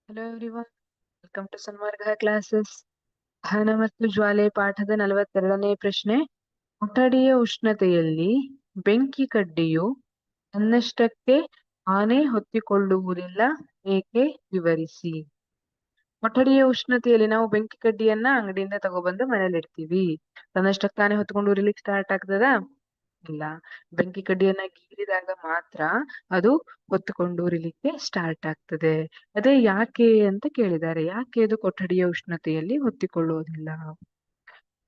Hello everyone, welcome to Sanmarga classes. ದಹನ ಮತ್ತು ಜ್ವಾಲೆ ಪಾಠದ 42ನೇ ಪ್ರಶ್ನೆ. ಕೊಠಡಿಯ ಉಷ್ಣತೆಯಲ್ಲಿ ಬೆಂಕಿ ಕಡ್ಡಿಯು ತನ್ನಷ್ಟಕ್ಕೆ ತಾನೇ ಹೊತ್ತಿಕೊಳ್ಳುವುದಿಲ್ಲ, ಏಕೆ ವಿವರಿಸಿ. ಕೊಠಡಿಯ ಉಷ್ಣತೆಯಲ್ಲಿ ನಾವು ಬೆಂಕಿ ಕಡ್ಡಿಯನ್ನ ಅಂಗಡಿಯಿಂದ ತಗೊಬಂದು ಮನೇಲಿ ಇಡ್ತೀವಿ. ತನ್ನಷ್ಟಕ್ಕೆ ತಾನೇ ಹೊತ್ಕೊಂಡು ಉರಿಲಿಕ್ಕೆ ಸ್ಟಾರ್ಟ್ ಆಗ್ತದಾ? ಇಲ್ಲ. ಬೆಂಕಿ ಕಡ್ಡಿಯನ್ನ ಗೀರಿದಾಗ ಮಾತ್ರ ಅದು ಹೊತ್ತುಕೊಂಡು ಉರಿಲಿಕ್ಕೆ ಸ್ಟಾರ್ಟ್ ಆಗ್ತದೆ. ಅದೇ ಯಾಕೆ ಅಂತ ಕೇಳಿದ್ದಾರೆ. ಯಾಕೆ ಅದು ಕೊಠಡಿಯ ಉಷ್ಣತೆಯಲ್ಲಿ ಹೊತ್ತಿಕೊಳ್ಳುವುದಿಲ್ಲ?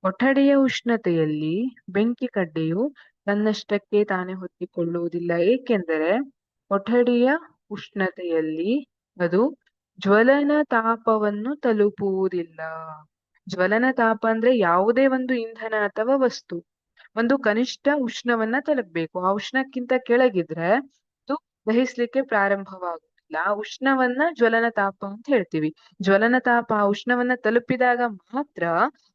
ಕೊಠಡಿಯ ಉಷ್ಣತೆಯಲ್ಲಿ ಬೆಂಕಿ ಕಡ್ಡಿಯು ತನ್ನಷ್ಟಕ್ಕೆ ತಾನೇ ಹೊತ್ತಿಕೊಳ್ಳುವುದಿಲ್ಲ, ಏಕೆಂದರೆ ಕೊಠಡಿಯ ಉಷ್ಣತೆಯಲ್ಲಿ ಅದು ಜ್ವಲನ ತಾಪವನ್ನು ತಲುಪುವುದಿಲ್ಲ. ಜ್ವಲನ ತಾಪ ಅಂದ್ರೆ ಯಾವುದೇ ಒಂದು ಇಂಧನ ಅಥವಾ ವಸ್ತು ಒಂದು ಕನಿಷ್ಠ ಉಷ್ಣವನ್ನ ತಲುಪಬೇಕು. ಆ ಉಷ್ಣಕ್ಕಿಂತ ಕೆಳಗಿದ್ರೆ ಅದು ದಹಿಸ್ಲಿಕ್ಕೆ ಪ್ರಾರಂಭವಾಗುತ್ತಿಲ್ಲ. ಆ ಉಷ್ಣವನ್ನ ಜ್ವಲನ ತಾಪ ಅಂತ ಹೇಳ್ತೀವಿ. ಜ್ವಲನ ತಾಪ ಆ ಉಷ್ಣವನ್ನ ತಲುಪಿದಾಗ ಮಾತ್ರ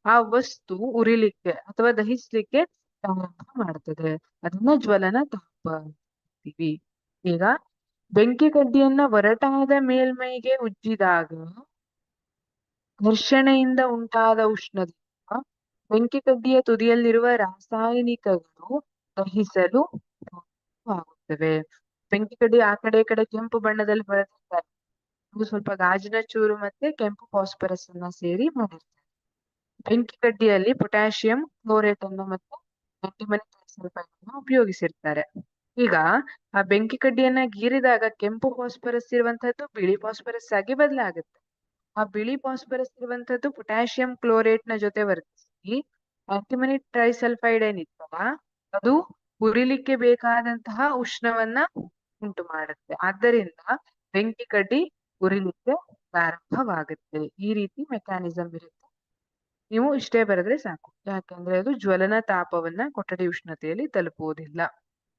ಆ ವಸ್ತು ಉರಿಲಿಕ್ಕೆ ಅಥವಾ ದಹಿಸ್ಲಿಕ್ಕೆ ಪ್ರಾರಂಭ ಮಾಡ್ತದೆ. ಅದನ್ನ ಜ್ವಲನ ತಾಪ ಅಂತೀವಿ. ಈಗ ಬೆಂಕಿ ಕಡ್ಡಿಯನ್ನ ಒರಟಾದ ಮೇಲ್ಮೈಗೆ ಉಜ್ಜಿದಾಗ ಘರ್ಷಣೆಯಿಂದ ಉಂಟಾದ ಉಷ್ಣದಿಂದ ಬೆಂಕಿ ಕಡ್ಡಿಯ ತುದಿಯಲ್ಲಿರುವ ರಾಸಾಯನಿಕಗಳು ದಹಿಸಲು ಪ್ರಾರಂಭವಾಗುತ್ತವೆ. ಬೆಂಕಿ ಕಡ್ಡಿ ಆ ಕಡೆ ಈ ಕಡೆ ಕೆಂಪು ಬಣ್ಣದಲ್ಲಿ ಬರೆದಿದ್ದಾರೆ. ಅದು ಸ್ವಲ್ಪ ಗಾಜಿನ ಚೂರು ಮತ್ತೆ ಕೆಂಪು ಫಾಸ್ಫರಸ್ ಅನ್ನ ಸೇರಿ ಮಾಡಿರ್ತಾರೆ. ಬೆಂಕಿ ಕಡ್ಡಿಯಲ್ಲಿ ಪೊಟ್ಯಾಷಿಯಂ ಕ್ಲೋರೇಟ್ ಅನ್ನು ಮತ್ತು ಆಂಟಿಮನಿ ಟ್ರೈಸಲ್ಫೈಡ್ ಅನ್ನು ಉಪಯೋಗಿಸಿರ್ತಾರೆ. ಈಗ ಆ ಬೆಂಕಿ ಕಡ್ಡಿಯನ್ನ ಗೀರಿದಾಗ ಕೆಂಪು ಫಾಸ್ಫರಸ್ ಇರುವಂತಹದ್ದು ಬಿಳಿ ಫಾಸ್ಫರಸ್ ಆಗಿ ಬದಲಾಗುತ್ತೆ. ಆ ಬಿಳಿ ಫಾಸ್ಫರಸ್ ಇರುವಂತದ್ದು ಪೊಟ್ಯಾಷಿಯಂ ಕ್ಲೋರೇಟ್ ನ ಜೊತೆ ವರ್ತಿಸಿ ಆಂಟಿಮನಿ ಟ್ರೈಸಲ್ಫೈಡ್ ಏನಿತ್ತಲ್ಲ ಅದು ಉರಿಲಿಕ್ಕೆ ಬೇಕಾದಂತಹ ಉಷ್ಣವನ್ನ ಉಂಟು ಮಾಡುತ್ತೆ. ಆದ್ದರಿಂದ ಬೆಂಕಿ ಕಡ್ಡಿ ಉರಿಲಿಕ್ಕೆ ಪ್ರಾರಂಭವಾಗುತ್ತೆ. ಈ ರೀತಿ ಮೆಕ್ಯಾನಿಸಮ್ ಇರುತ್ತೆ. ನೀವು ಇಷ್ಟೇ ಬರೆದ್ರೆ ಸಾಕು. ಯಾಕಂದ್ರೆ ಅದು ಜ್ವಲನ ತಾಪವನ್ನ ಕೊಠಡಿ ಉಷ್ಣತೆಯಲ್ಲಿ ತಲುಪುವುದಿಲ್ಲ.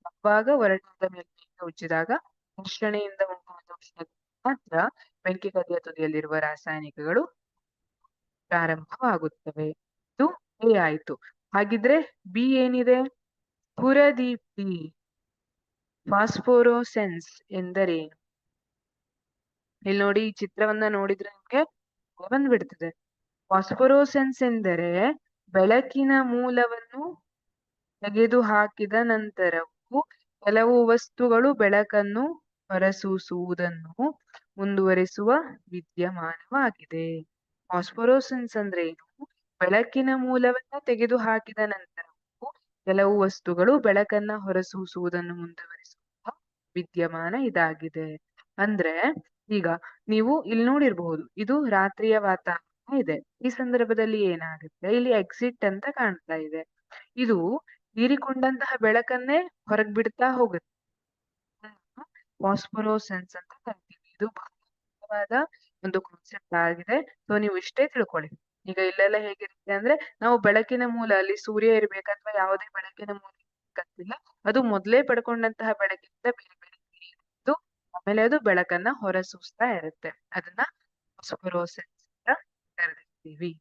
ಅವಾಗ ಒರಟಾದ ಮೇಲ್ಮೈಗೆ ಉಜ್ಜಿದಾಗ ಘರ್ಷಣೆಯಿಂದ ಉಂಟಾದ ಉಷ್ಣತೆ ಮಾತ್ರ ಬೆಂಕಿ ಕಡ್ಡಿಯ ತುದಿಯಲ್ಲಿರುವ ರಾಸಾಯನಿಕಗಳು ಪ್ರಾರಂಭವಾಗುತ್ತವೆ. ಇದು ಎ ಆಯ್ತು. ಹಾಗಿದ್ರೆ ಬಿ ಏನಿದೆ? ಹುರದೀಪ್ತಿ, ಫಾಸ್ಫೋರೋಸೆನ್ಸ್ ಎಂದರೇನು? ಇಲ್ಲಿ ನೋಡಿ, ಈ ಚಿತ್ರವನ್ನ ನೋಡಿದ್ರೆ ನಿಮ್ಗೆ ಬಂದ್ಬಿಡ್ತದೆ. ಫಾಸ್ಫೋರೋಸೆನ್ಸ್ ಎಂದರೆ ಬೆಳಕಿನ ಮೂಲವನ್ನು ತೆಗೆದುಹಾಕಿದ ನಂತರವೂ ಕೆಲವು ವಸ್ತುಗಳು ಬೆಳಕನ್ನು ಹೊರಸೂಸುವುದನ್ನು ಮುಂದುವರಿಸುವ ವಿದ್ಯಮಾನವಾಗಿದೆ. ಫಾಸ್ಫೋರೋಸೆನ್ಸ್ ಅಂದ್ರೆ ಏನು? ಬೆಳಕಿನ ಮೂಲವನ್ನ ತೆಗೆದುಹಾಕಿದ ನಂತರವೂ ಕೆಲವು ವಸ್ತುಗಳು ಬೆಳಕನ್ನ ಹೊರಸೂಸುವುದನ್ನು ಮುಂದುವರಿಸುವ ವಿದ್ಯಮಾನ ಇದಾಗಿದೆ. ಅಂದ್ರೆ ಈಗ ನೀವು ಇಲ್ಲಿ ನೋಡಿರ್ಬಹುದು, ಇದು ರಾತ್ರಿಯ ವಾತಾವರಣ ಇದೆ. ಈ ಸಂದರ್ಭದಲ್ಲಿ ಏನಾಗುತ್ತೆ? ಇಲ್ಲಿ ಎಕ್ಸಿಟ್ ಅಂತ ಕಾಣ್ತಾ ಇದೆ. ಇದು ಹೀರಿಕೊಂಡಂತಹ ಬೆಳಕನ್ನೇ ಹೊರಗ್ ಬಿಡ್ತಾ ಹೋಗುತ್ತೆ. ಫಾಸ್ಫೋರೋಸೆನ್ಸ್ ಅಂತ ಕರಿತೀವಿ. ಇದು ಬಹಳವಾದ ಒಂದು ಕಾನ್ಸೆಪ್ಟ್ ಆಗಿದೆ. ಸೊ ನೀವು ಇಷ್ಟೇ ತಿಳ್ಕೊಳ್ಳಿ. ಈಗ ಇಲ್ಲೆಲ್ಲ ಹೇಗಿರುತ್ತೆ ಅಂದ್ರೆ, ನಾವು ಬೆಳಕಿನ ಮೂಲ ಅಲ್ಲಿ ಸೂರ್ಯ ಇರ್ಬೇಕು ಅಥವಾ ಯಾವುದೇ ಬೆಳಕಿನ ಮೂಲ ಇರ್ಬೇಕಂತಿಲ್ಲ. ಅದು ಮೊದ್ಲೇ ಪಡ್ಕೊಂಡಂತಹ ಬೆಳಕಿಂದ ಬೇರೆ ಬೇರೆ ಇದ್ದು ಆಮೇಲೆ ಅದು ಬೆಳಕನ್ನ ಹೊರಸೂಸ್ತಾ ಇರುತ್ತೆ. ಅದನ್ನ ಫಾಸ್ಫೋರೋಸೆನ್ಸ್ ಅಂತ ಕರೆದಿರ್ತೀವಿ.